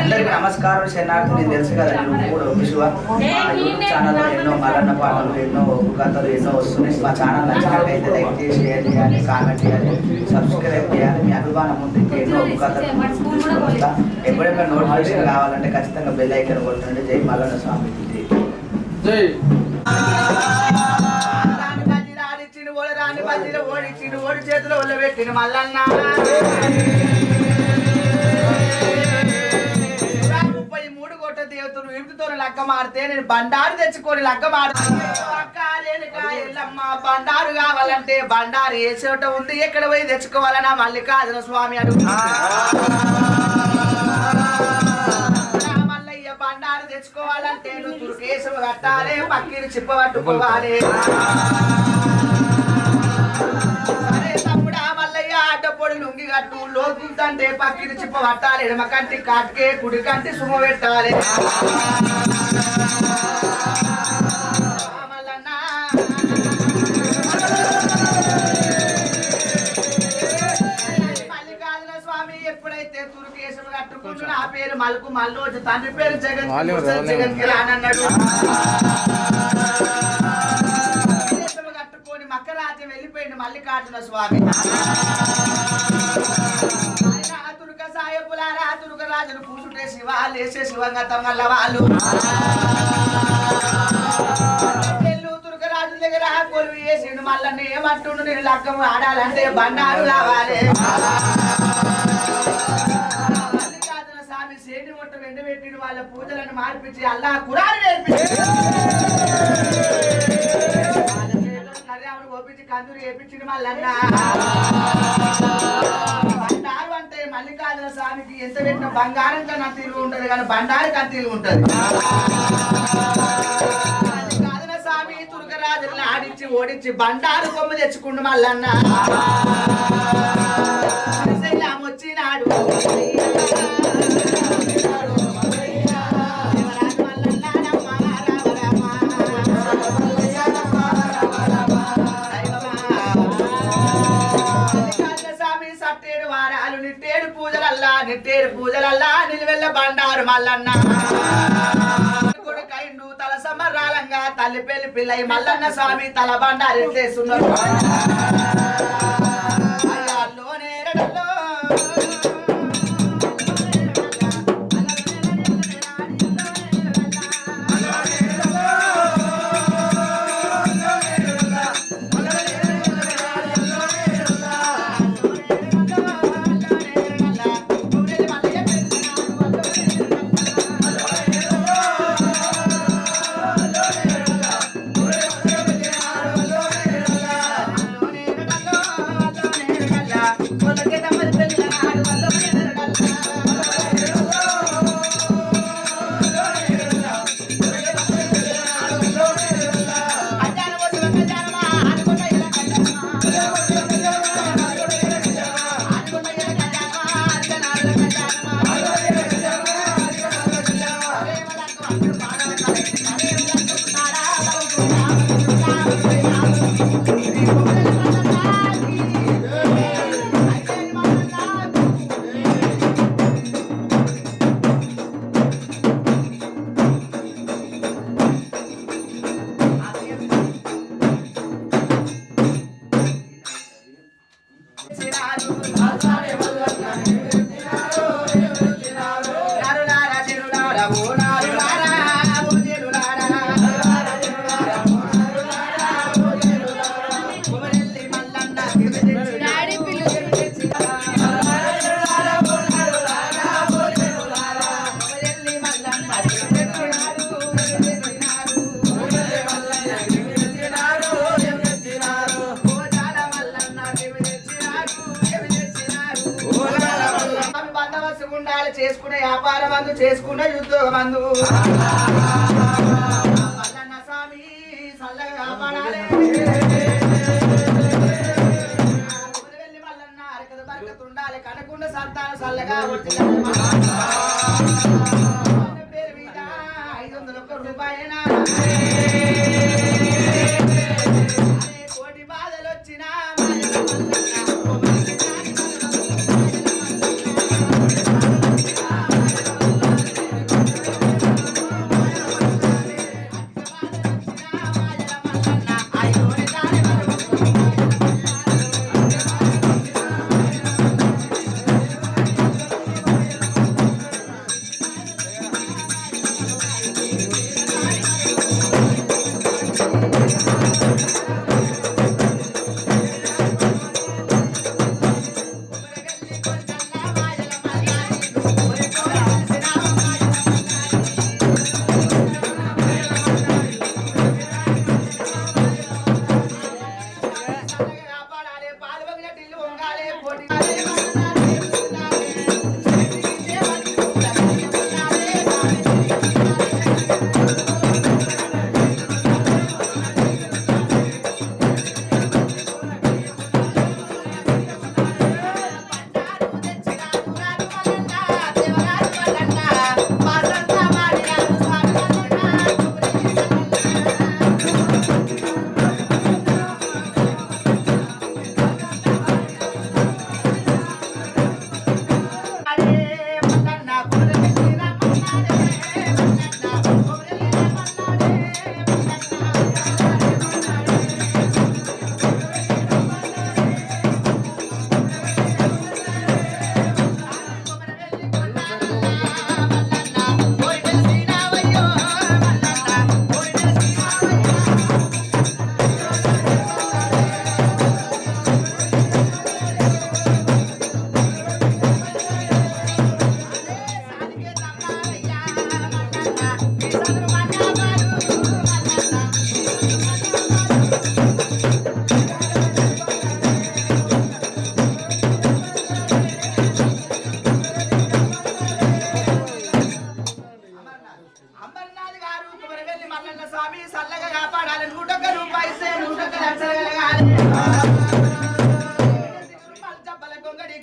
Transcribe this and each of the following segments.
అందరికి నమస్కారం శరణార్థి. నేను తెలుసు కదా నువ్వు కూడా విషువ మా యూట్యూబ్ ఛానల్లో ఎన్నో మరణ పాటలు ఎన్నో ఒగ్గు కథలు ఎన్నో వస్తున్నాయి. మా ఛానల్ నచ్చినట్లయితే లైక్ చేసి షేర్ చేయాలి, కామెంట్ చేయాలి, సబ్స్క్రైబ్ చేయాలి. మీ అభిమానం ఉంది ఎన్నో ఒగ్గు కథలు ఎప్పుడెప్పుడు నోటిఫికేషన్ కావాలంటే ఖచ్చితంగా బెల్ ఐకాన్ కొట్టండి. జై మల్లన్న స్వామి జై. ఓడిచ్చిండు ఓడి చేతిలో ఒళ్ళబెట్టిన మల్లన్న 33 కోట్ల దేవతలు ఇంటితో లక్క మారితే నేను బండారు తెచ్చుకొని లక్క మారుతామ్మ. బండారు కావాలంటే బండారు ఏ చోట ఉంది ఎక్కడ పోయి తెచ్చుకోవాలన్నా మల్లికార్జున స్వామి అడుగు. మల్లయ్య బండారు తెచ్చుకోవాలంటే నువ్వు తుర్కేశం కట్టాలి, పక్కిని చిప్ప పట్టుకోవాలి. లుంగి కట్టు లోతుంటే పక్కిని చిప్ప పట్టాలి, ఎడమ కంటి కాటికే కుడి కంటి సుమ పెట్టాలి. మల్లికార్జున స్వామి ఎప్పుడైతే తురుకేశం కట్టుకుంటూ నా పేరు మల్కు మల్లోజు, తండ్రి పేరు జగన్ జగన్ అన్నాడు. మక్కరాజ్యం వెళ్ళిపోయింది మల్లికార్జున స్వామి. తురుక సాయపులారా తురుక రాజును కూసుంటే శివ లేసే శివంగతం వల్ల వాళ్ళు తురుక రాజు దగ్గర కొలువు వేసిండు. మళ్ళీ ఏమంటుండు, నేను లగ్గము ఆడాలంటే బండారు కావాలి. మల్లికార్జున స్వామి సేని మొట్ట వెండబెట్టిండు. వాళ్ళ పూజలను మార్పించి అల్లా కురాలు నేర్పించి కందూరు వేపించింది మల్లన్న. బండారు అంటే మల్లికార్జున స్వామికి ఎంత పెట్టిన బంగారంతో తీరుగు ఉంటది కానీ బండారికి అంత తీరుగు ఉంటది. మల్లికార్జున స్వామి తుర్గరాజులను ఆడించి ఓడించి బండారు కొమ్ము తెచ్చుకుండు మల్లన్న. వచ్చినాడు నిట్టేరు పూజలల్లా నిలువెల్ల బండారు మల్లన్న. కొడుకైండు తల సమరాలంగా తల్లి పెళ్లి పిల్లై మల్లన్న స్వామి తల బండారు ఎత్తేస్తున్నారు. చేసుకునే వ్యాపార బంధు చేసుకునే ఉద్యోగ బంధు మల్లన్న స్వామి చల్లగా కాపాడాలి. వెళ్ళి మల్లన్న అరకద బరకత ఉండాలి, కనకుండా సంతానం చల్లగా పేరు మీద 501 రూపాయనా కోటి బాధలు వచ్చినా మల్లన్న స్వామి సల్లగా కాపాడాలి 101 రూపాయి 101 లక్షలు కలగాలి చెప్పల కొంగడి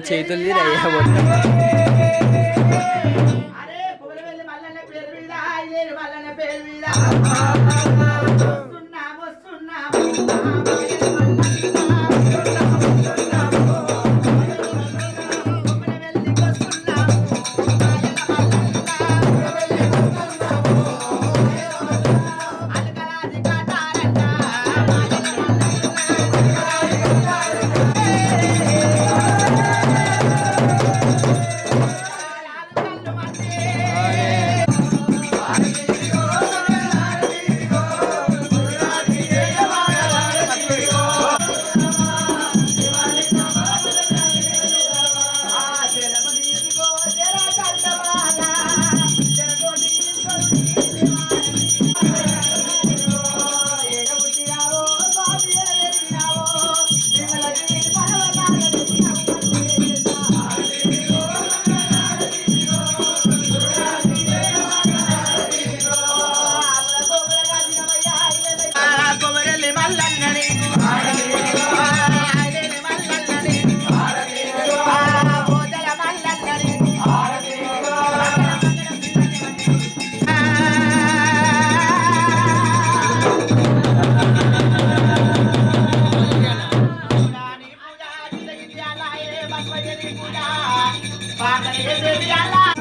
చేతులు పాటలు